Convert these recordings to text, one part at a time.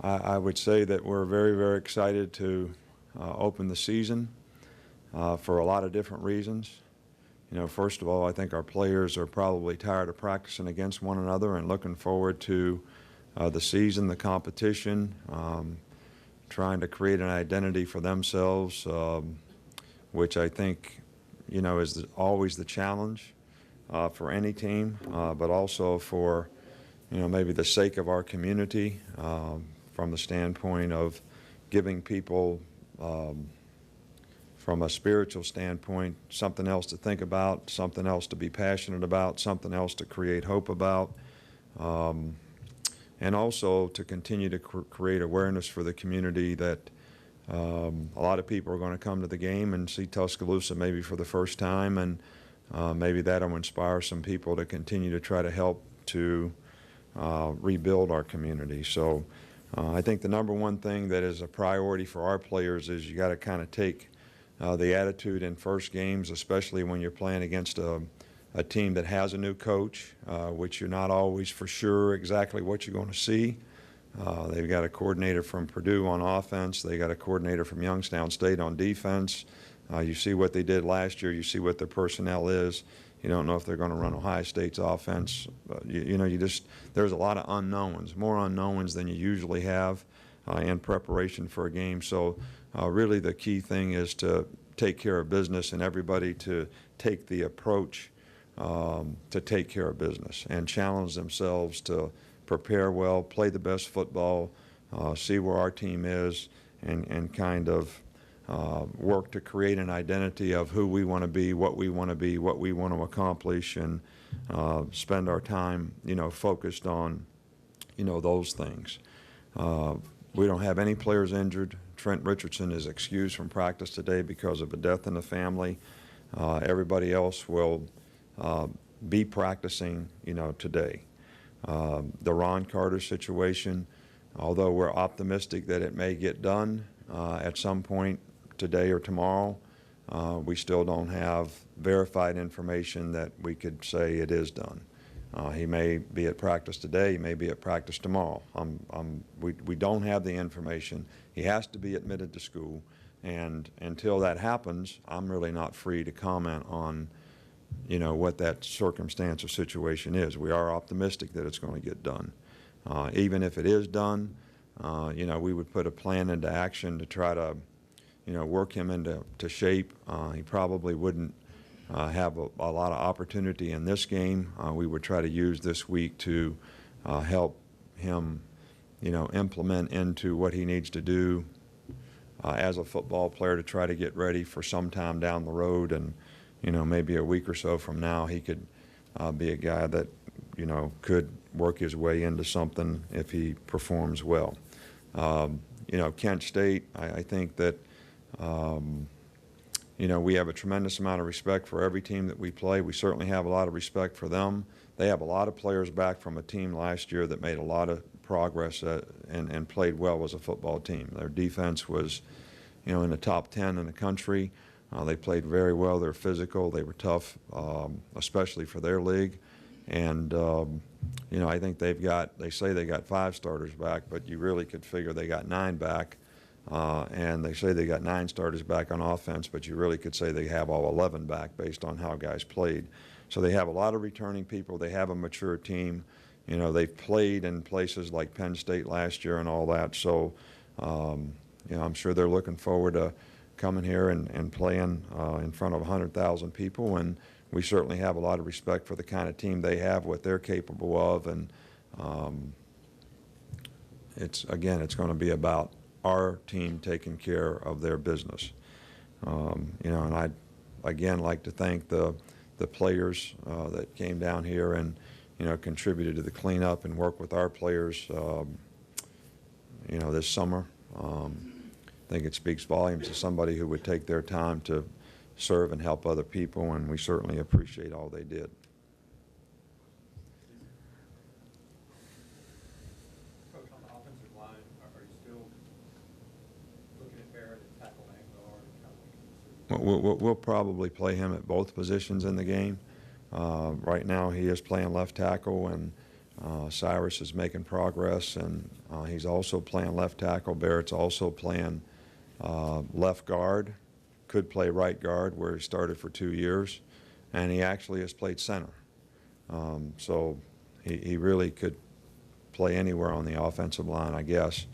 I would say that we're very, very excited to open the season for a lot of different reasons. First of all, I think our players are probably tired of practicing against one another and looking forward to the season, the competition, trying to create an identity for themselves, which I think, is always the challenge for any team, but also for, maybe the sake of our community, from the standpoint of giving people, from a spiritual standpoint, something else to think about, something else to be passionate about, something else to create hope about, and also to continue to create awareness for the community that a lot of people are going to come to the game and see Tuscaloosa maybe for the first time, and maybe that'll inspire some people to continue to try to help to rebuild our community. So I think the number one thing that is a priority for our players is you got to kind of take the attitude in first games, especially when you're playing against a team that has a new coach, which you're not always for sure exactly what you're going to see. They've got a coordinator from Purdue on offense. They got a coordinator from Youngstown State on defense. You see what they did last year. You see what their personnel is. You don't know if they're going to run Ohio State's offense. There's a lot of unknowns, more unknowns than you usually have in preparation for a game. So really the key thing is to take care of business, and everybody to take the approach to take care of business and challenge themselves to prepare well, play the best football, see where our team is, and kind of work to create an identity of who we want to be, what we want to accomplish, and spend our time, focused on, those things. We don't have any players injured. Trent Richardson is excused from practice today because of a death in the family. Everybody else will be practicing, today. The Ron Carter situation, although we're optimistic that it may get done at some point today or tomorrow, we still don't have verified information that we could say it is done. He may be at practice today, he may be at practice tomorrow. We don't have the information. He has to be admitted to school, and until that happens, I'm really not free to comment on what that circumstance or situation is. We are optimistic that it's going to get done. Even if it is done, we would put a plan into action to try to work him into shape. He probably wouldn't have a lot of opportunity in this game. We would try to use this week to help him, implement into what he needs to do as a football player to try to get ready for some time down the road. And, maybe a week or so from now, he could be a guy that, could work his way into something if he performs well. Kent State, I think that we have a tremendous amount of respect for every team that we play. We certainly have a lot of respect for them. They have a lot of players back from a team last year that made a lot of progress and played well as a football team. Their defense was, in the top 10 in the country. They played very well. They're physical. They were tough, especially for their league. And, I think they say they got 5 starters back, but you really could figure they got 9 back. And they say they got 9 starters back on offense, but you really could say they have all 11 back based on how guys played. So they have a lot of returning people. They have a mature team. They've played in places like Penn State last year and all that. So, I'm sure they're looking forward to coming here and playing in front of 100,000 people. And we certainly have a lot of respect for the kind of team they have, what they're capable of. And it's going to be about our team taking care of their business. And I'd again like to thank the players that came down here and contributed to the cleanup and work with our players this summer. I think it speaks volumes to somebody who would take their time to serve and help other people, and we certainly appreciate all they did. Coach, on the offensive line, are you still looking at Barrett at tackle and guard? We'll probably play him at both positions in the game. Right now he is playing left tackle, and Cyrus is making progress, and he's also playing left tackle. Barrett's also playing left guard, could play right guard where he started for 2 years, and he actually has played center. So he really could play anywhere on the offensive line, I guess.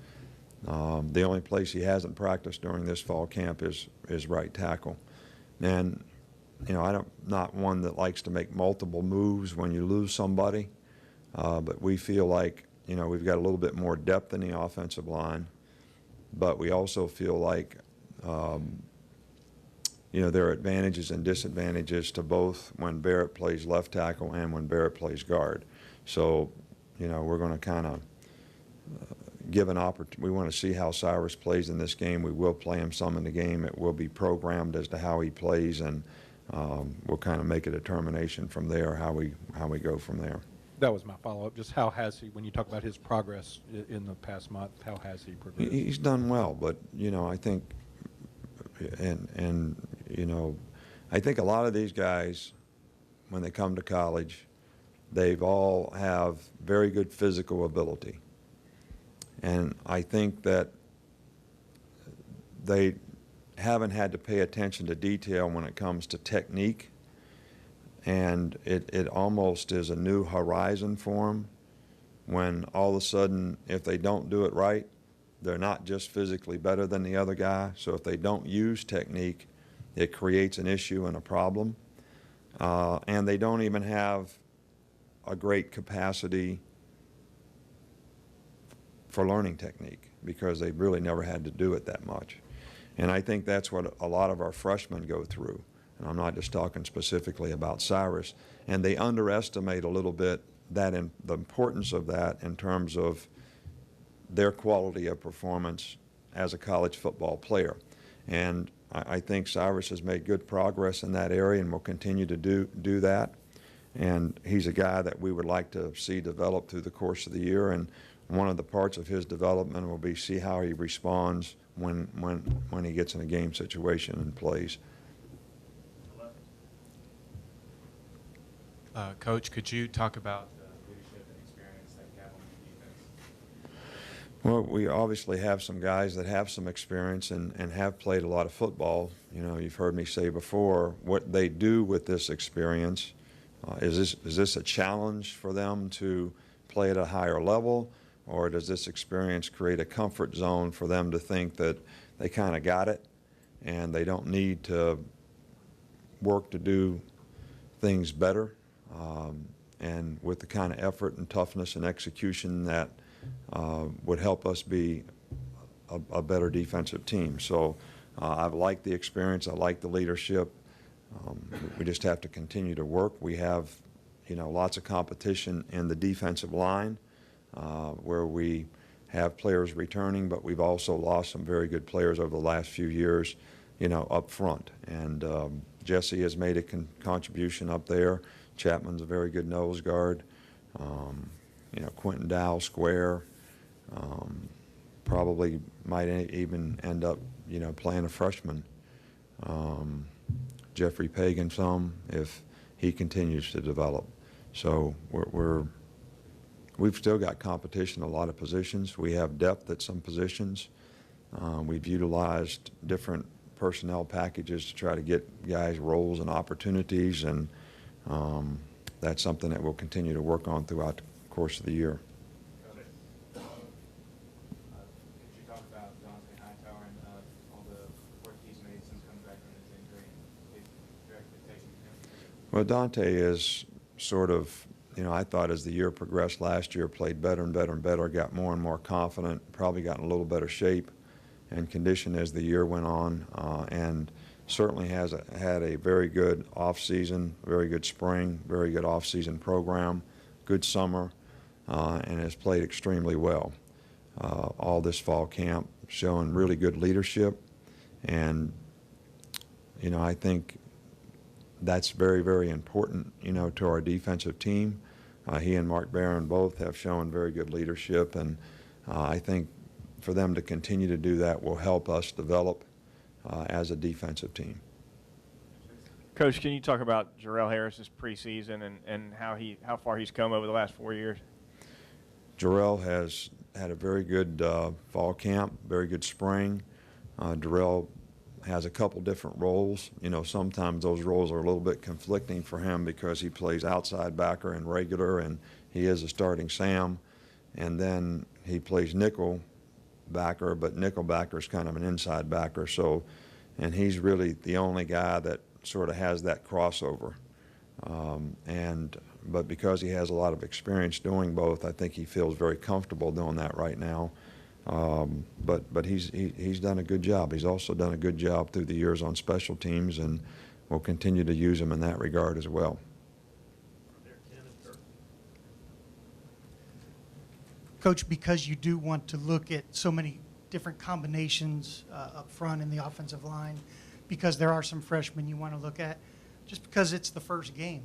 The only place he hasn't practiced during this fall camp is right tackle. And, you know, I'm not one that likes to make multiple moves when you lose somebody, but we feel like, you know, we've got a little bit more depth in the offensive line, but we also feel like, you know, there are advantages and disadvantages to both when Barrett plays left tackle and when Barrett plays guard. So, you know, we're going to kind of give an opportunity. We want to see how Cyrus plays in this game. We will play him some in the game. It will be programmed as to how he plays, and we'll kind of make a determination from there how we go from there. That was my follow-up. Just how has he, when you talk about his progress in the past month, how has he progressed? He's done well, but, you know, I think, and you know, I think a lot of these guys, when they come to college, they've all have very good physical ability. And I think that they haven't had to pay attention to detail when it comes to technique. And it almost is a new horizon for them when all of a sudden, if they don't do it right, they're not just physically better than the other guy. So if they don't use technique, it creates an issue and a problem. And they don't even have a great capacity for learning technique because they've really never had to do it that much. And I think that's what a lot of our freshmen go through. And I'm not just talking specifically about Cyrus. And they underestimate a little bit that the importance of that in terms of their quality of performance as a college football player. And I think Cyrus has made good progress in that area and will continue to do that. And he's a guy that we would like to see develop through the course of the year. And one of the parts of his development will be see how he responds when he gets in a game situation and plays. Coach, could you talk about the leadership and experience that you have on the defense? Well, we obviously have some guys that have some experience and have played a lot of football. You know, you've heard me say before what they do with this experience. Is this a challenge for them to play at a higher level, or does this experience create a comfort zone for them to think that they kind of got it and they don't need to work to do things better? And with the kind of effort and toughness and execution that would help us be a better defensive team. So I've liked the experience. I like the leadership. We just have to continue to work. We have, you know, lots of competition in the defensive line where we have players returning, but we've also lost some very good players over the last few years, you know, up front. And Jesse has made a contribution up there. Chapman's a very good nose guard. You know, Quentin Dow, square. Probably might even end up, you know, playing a freshman. Jeffrey Pagan some if he continues to develop. So we've still got competition in a lot of positions. We have depth at some positions. We've utilized different personnel packages to try to get guys roles and opportunities, and that's something that we'll continue to work on throughout the course of the year. Could you talk about Dante Hightower and all the work he's made since coming back from his injury and your expectations of him? Well, Dante is sort of, you know, I thought as the year progressed last year, played better and better and better, got more and more confident, probably got in a little better shape and condition as the year went on, and certainly has had a very good off-season, very good spring, very good off-season program, good summer, and has played extremely well. All this fall camp, showing really good leadership, and, you know, I think that's very, very important, you know, to our defensive team. He and Mark Barron both have shown very good leadership, and I think for them to continue to do that will help us develop as a defensive team. Coach, can you talk about Jarrell Harris's preseason and how far he's come over the last 4 years? Jarrell has had a very good fall camp, very good spring. Darrell has a couple different roles. You know, sometimes those roles are a little bit conflicting for him because he plays outside backer and regular, and he is a starting Sam. And then he plays nickel backer, but nickel backer is kind of an inside backer. So, and he's really the only guy that sort of has that crossover. But because he has a lot of experience doing both, I think he feels very comfortable doing that right now. But he's done a good job. He's also done a good job through the years on special teams, and we'll continue to use him in that regard as well. Coach, because you do want to look at so many different combinations up front in the offensive line, because there are some freshmen you want to look at, just because it's the first game,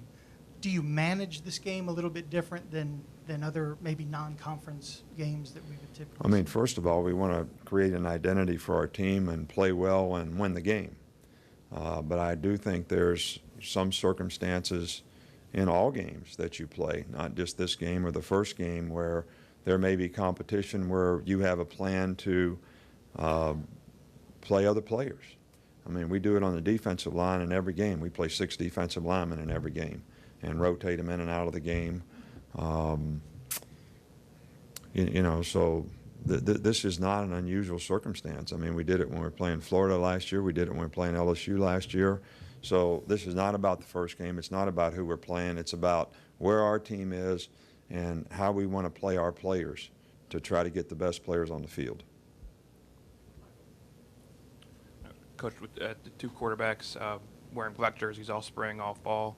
do you manage this game a little bit different than other maybe non-conference games that we would typically I mean, see? first of all, we want to create an identity for our team and play well and win the game. But I do think there's some circumstances in all games that you play, not just this game or the first game, where there may be competition where you have a plan to play other players. I mean, we do it on the defensive line in every game. We play 6 defensive linemen in every game and rotate them in and out of the game. You know, so this is not an unusual circumstance. I mean, we did it when we were playing Florida last year. We did it when we were playing LSU last year. So this is not about the first game. It's not about who we're playing. It's about where our team is and how we want to play our players to try to get the best players on the field. Coach, with the 2 quarterbacks wearing black jerseys all spring, all fall,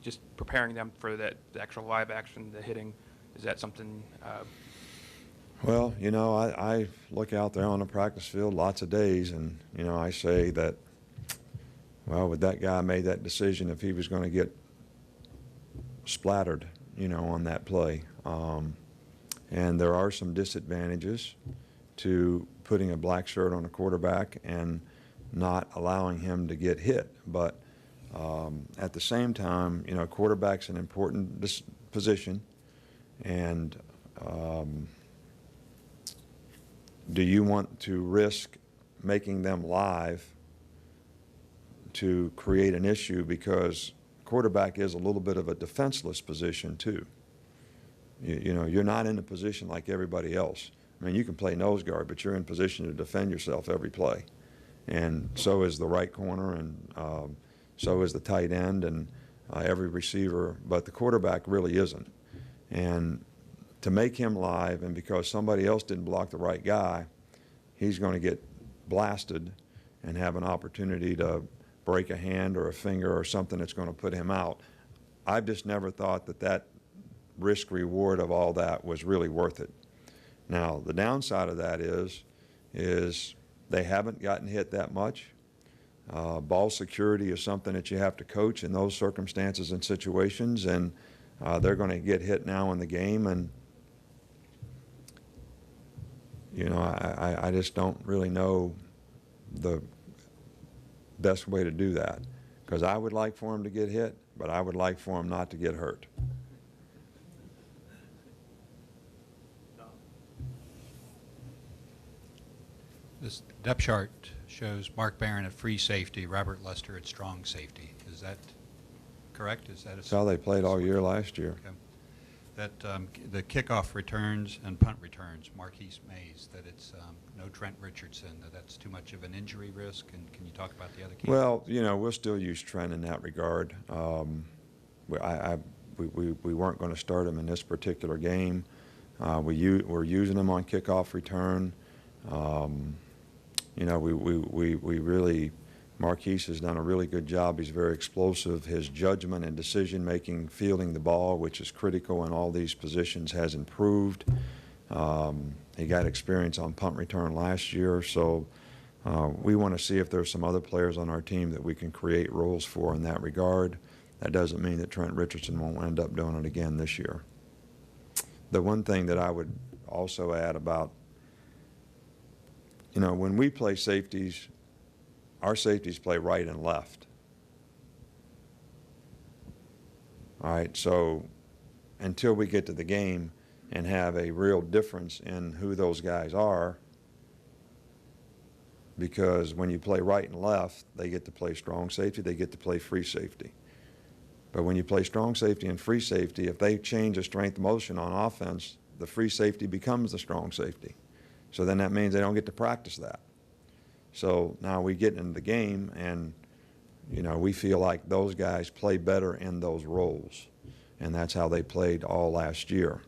just preparing them for the actual live action, the hitting, is that something? Well, you know, I look out there on the practice field lots of days, and, you know, I say that, well, would that guy made that decision if he was going to get splattered, you know, on that play? And there are some disadvantages to putting a black shirt on a quarterback and not allowing him to get hit. But at the same time, you know, quarterback's an important position, and do you want to risk making them live to create an issue, because quarterback is a little bit of a defenseless position too. You know, you're not in a position like everybody else. I mean, you can play nose guard, but you're in position to defend yourself every play. And so is the right corner, and so is the tight end, and every receiver. But the quarterback really isn't. And to make him live, and because somebody else didn't block the right guy, he's going to get blasted and have an opportunity to break a hand or a finger or something that's going to put him out. I've just never thought that risk reward of all that was really worth it. Now, the downside of that is they haven't gotten hit that much. Ball security is something that you have to coach in those circumstances and situations, and they're going to get hit now in the game. And you know, I just don't really know the best way to do that, because I would like for him to get hit, but I would like for him not to get hurt. This depth chart shows Mark Barron at free safety, Robert Lester at strong safety. Is that correct? Is that That's how they played all year last year. Okay. That the kickoff returns and punt returns, Marquise Mays, that it's no Trent Richardson, that's too much of an injury risk, and can you talk about the other key? Well, you know, we'll still use Trent in that regard. We weren't going to start him in this particular game. We're using him on kickoff return. You know, we really, Marquise has done a really good job. He's very explosive. His judgment and decision-making, fielding the ball, which is critical in all these positions, has improved. He got experience on punt return last year, so we want to see if there's some other players on our team that we can create roles for in that regard. That doesn't mean that Trent Richardson won't end up doing it again this year. The one thing that I would also add about, you know, when we play safeties, our safeties play right and left. All right, so until we get to the game, and have a real difference in who those guys are, because when you play right and left, they get to play strong safety, they get to play free safety. But when you play strong safety and free safety, if they change the strength of motion on offense, the free safety becomes the strong safety. So then that means they don't get to practice that. So now we get into the game, and we feel like those guys play better in those roles, and that's how they played all last year.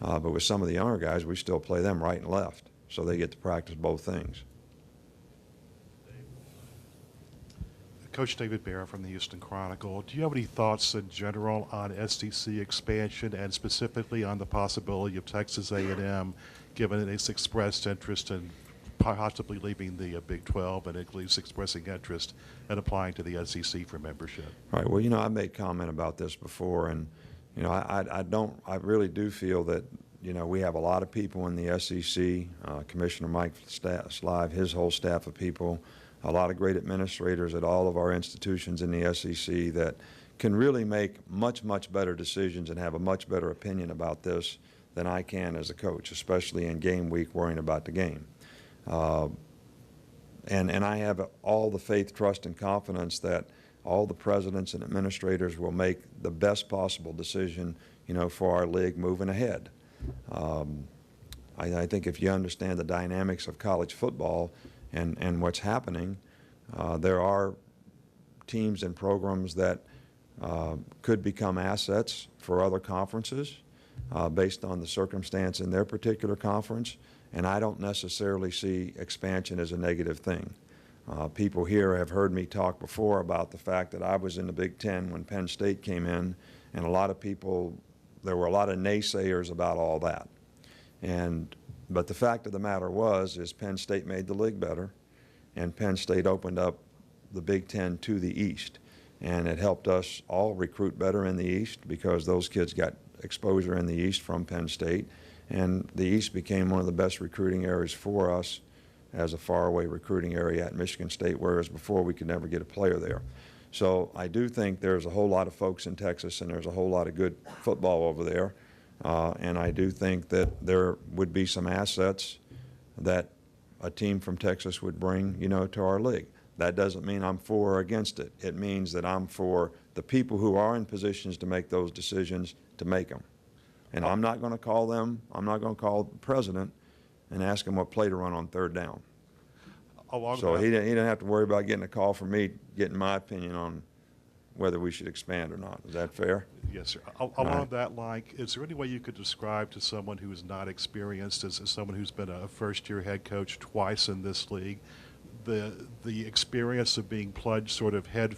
But with some of the younger guys, we still play them right and left, so they get to practice both things. Coach David Barra from the Houston Chronicle. Do you have any thoughts in general on SEC expansion, and specifically on the possibility of Texas A&M, given its expressed interest in possibly leaving the Big 12, and at least expressing interest in applying to the SEC for membership? Right. Well, I made comment about this before, and I really do feel that we have a lot of people in the SEC. Commissioner Mike Slive, his whole staff of people, a lot of great administrators at all of our institutions in the SEC that can really make much, much better decisions and have a much better opinion about this than I can as a coach, especially in game week worrying about the game. And I have all the faith, trust, and confidence that all the presidents and administrators will make the best possible decision, for our league moving ahead. I think if you understand the dynamics of college football and what's happening, there are teams and programs that could become assets for other conferences based on the circumstance in their particular conference, and I don't necessarily see expansion as a negative thing. People here have heard me talk before about the fact that I was in the Big Ten when Penn State came in, and there were a lot of naysayers about all that. But the fact of the matter is Penn State made the league better, and Penn State opened up the Big Ten to the East. And it helped us all recruit better in the East because those kids got exposure in the East from Penn State. And the East became one of the best recruiting areas for us as a faraway recruiting area at Michigan State, whereas before we could never get a player there. So I do think there's a whole lot of folks in Texas, and there's a whole lot of good football over there. And I do think that there would be some assets that a team from Texas would bring, to our league. That doesn't mean I'm for or against it. It means that I'm for the people who are in positions to make those decisions to make them. And I'm not going to call the president and ask him what play to run on third down. So he didn't have to worry about getting a call from me, getting my opinion on whether we should expand or not. Is that fair? Yes, sir. Along that line, is there any way you could describe to someone who is not experienced, as someone who's been a first-year head coach twice in this league, the experience of being plunged sort of head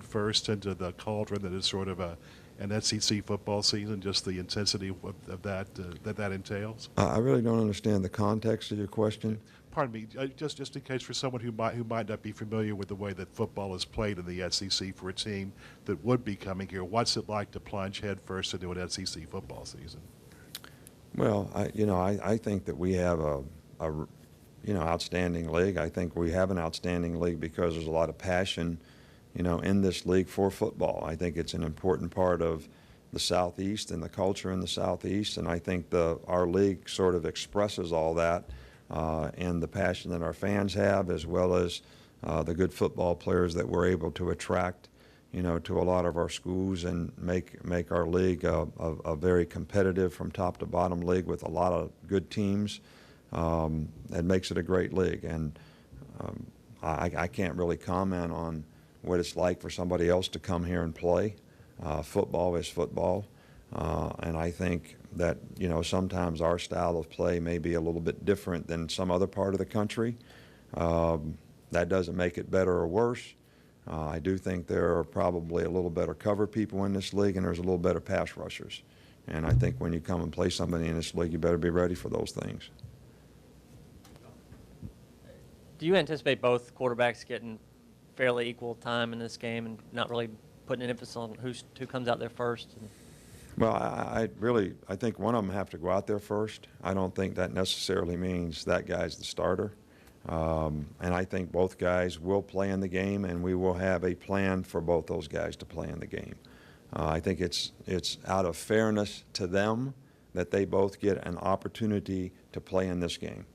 first into the cauldron that is sort of an SEC football season, just the intensity of that entails? I really don't understand the context of your question. Pardon me, just in case for someone who might not be familiar with the way that football is played in the SEC for a team that would be coming here, what's it like to plunge head first into an SEC football season? Well, I think that we have a outstanding league. I think we have an outstanding league because there's a lot of passion, in this league for football. I think it's an important part of the Southeast and the culture in the Southeast, and I think our league sort of expresses all that. And the passion that our fans have, as well as the good football players that we're able to attract, to a lot of our schools, and make our league a very competitive from top to bottom league with a lot of good teams. That makes it a great league. And I can't really comment on what it's like for somebody else to come here and play. Football is football. And I think that, sometimes our style of play may be a little bit different than some other part of the country. That doesn't make it better or worse. I do think there are probably a little better cover people in this league, and there's a little better pass rushers. And I think when you come and play somebody in this league, you better be ready for those things. Do you anticipate both quarterbacks getting fairly equal time in this game and not really putting an emphasis on who comes out there first? Well, I think one of them have to go out there first. I don't think that necessarily means that guy's the starter. And I think both guys will play in the game, and we will have a plan for both those guys to play in the game. I think it's out of fairness to them that they both get an opportunity to play in this game.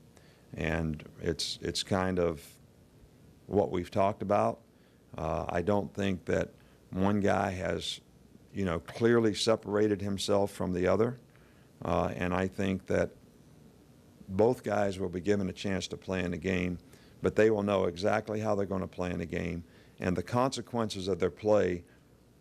And it's kind of what we've talked about. I don't think that one guy has, clearly separated himself from the other. And I think that both guys will be given a chance to play in the game, but they will know exactly how they're going to play in the game. And the consequences of their play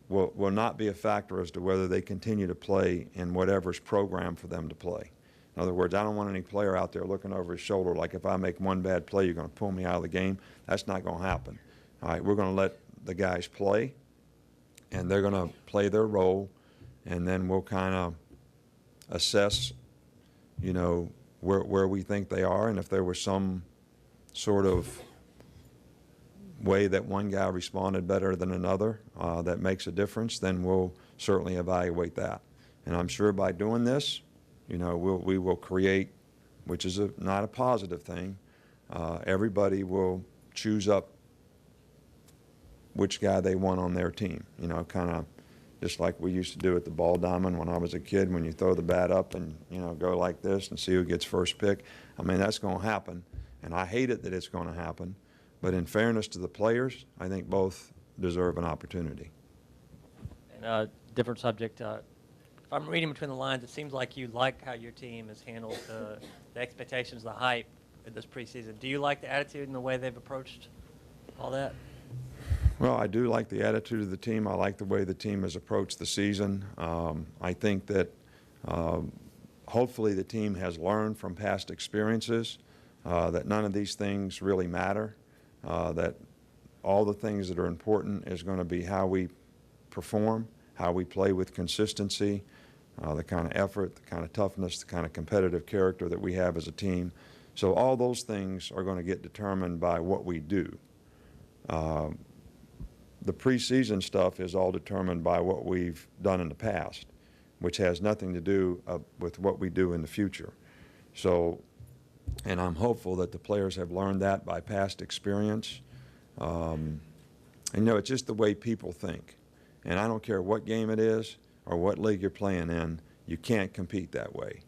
will not be a factor as to whether they continue to play in whatever's programmed for them to play. In other words, I don't want any player out there looking over his shoulder like, if I make one bad play, you're going to pull me out of the game. That's not going to happen. All right, we're going to let the guys play, and they're going to play their role, and then we'll kind of assess, where we think they are, and if there was some sort of way that one guy responded better than another that makes a difference, then we'll certainly evaluate that. And I'm sure by doing this, we will create, which is not a positive thing, everybody will choose up which guy they want on their team, kind of just like we used to do at the ball diamond when I was a kid, when you throw the bat up and, go like this and see who gets first pick. I mean, that's going to happen, and I hate it that it's going to happen. But in fairness to the players, I think both deserve an opportunity. And different subject. If I'm reading between the lines, it seems like you like how your team has handled the expectations, the hype in this preseason. Do you like the attitude and the way they've approached all that? Well, I do like the attitude of the team. I like the way the team has approached the season. I think that hopefully the team has learned from past experiences that none of these things really matter, that all the things that are important is going to be how we perform, how we play with consistency, the kind of effort, the kind of toughness, the kind of competitive character that we have as a team. So all those things are going to get determined by what we do. The preseason stuff is all determined by what we've done in the past, which has nothing to do with what we do in the future. So, and I'm hopeful that the players have learned that by past experience. And it's just the way people think. And I don't care what game it is or what league you're playing in, you can't compete that way.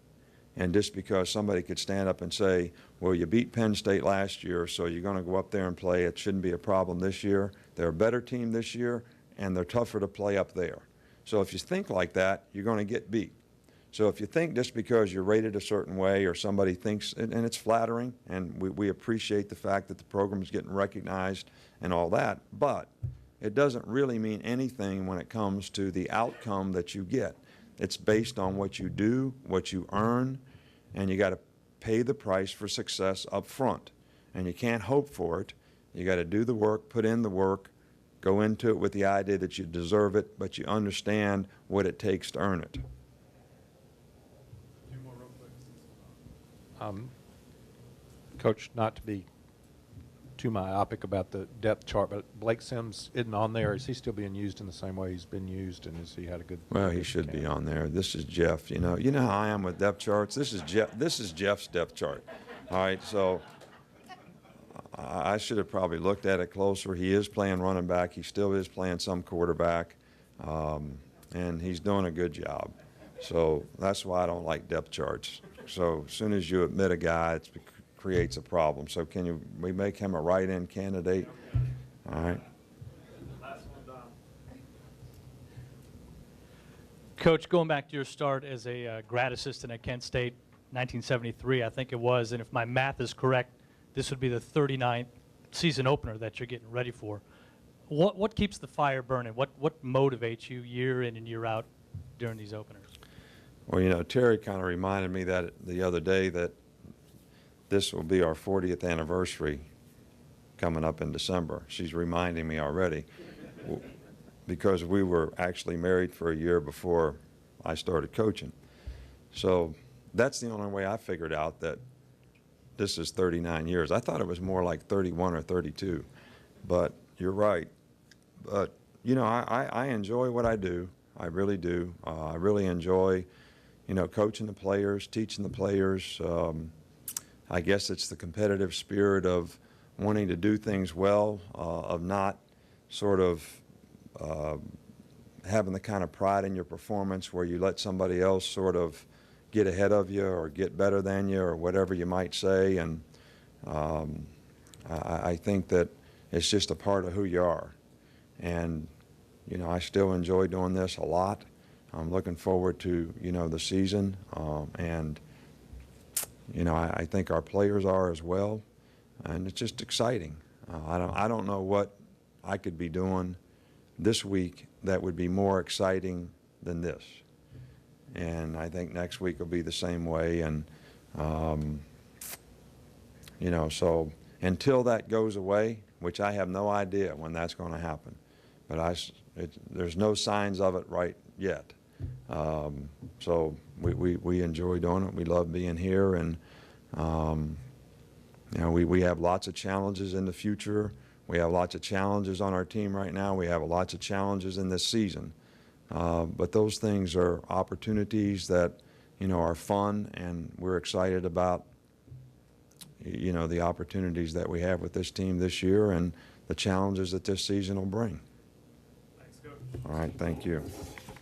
And just because somebody could stand up and say, well, you beat Penn State last year, so you're going to go up there and play, it shouldn't be a problem this year. They're a better team this year, and they're tougher to play up there. So if you think like that, you're going to get beat. So if you think just because you're rated a certain way or somebody thinks, and it's flattering, and we appreciate the fact that the program is getting recognized and all that, but it doesn't really mean anything when it comes to the outcome that you get. It's based on what you do, what you earn, and you got to pay the price for success up front. And you can't hope for it. You got to do the work, put in the work, go into it with the idea that you deserve it, but you understand what it takes to earn it. Two more real quick. Coach, not to be too myopic about the depth chart, but Blake Sims isn't on there. Is he still being used in the same way he's been used, and has he had a good? Well, he should be on there. This is Jeff. You know how I am with depth charts. This is Jeff's depth chart. All right, so I should have probably looked at it closer. He is playing running back. He still is playing some quarterback, and he's doing a good job. So that's why I don't like depth charts. So as soon as you admit a guy, it creates a problem. So we make him a write-in candidate? All right. Last one, Don. Coach, going back to your start as a grad assistant at Kent State, 1973, I think it was, and if my math is correct, this would be the 39th season opener that you're getting ready for. What keeps the fire burning? What motivates you year in and year out during these openers? Well, Terry kind of reminded me that the other day that this will be our 40th anniversary coming up in December. She's reminding me already because we were actually married for a year before I started coaching. So that's the only way I figured out that this is 39 years. I thought it was more like 31 or 32, but you're right. But, I enjoy what I do. I really do. I really enjoy, coaching the players, teaching the players. I guess it's the competitive spirit of wanting to do things well, of not sort of having the kind of pride in your performance where you let somebody else sort of get ahead of you or get better than you or whatever you might say. And I think that it's just a part of who you are. And, you know, I still enjoy doing this a lot. I'm looking forward to, you know, the season. And, you know, I think our players are as well. And it's just exciting. I don't know what I could be doing this week that would be more exciting than this. And I think next week will be the same way. And, you know, so until that goes away, which I have no idea when that's going to happen, but there's no signs of it right yet. So we enjoy doing it. We love being here. And, you know, we have lots of challenges in the future. We have lots of challenges on our team right now. We have lots of challenges in this season. But those things are opportunities that, you know, are fun, and we're excited about, you know, the opportunities that we have with this team this year and the challenges that this season will bring. Thanks, Coach. All right, thank you.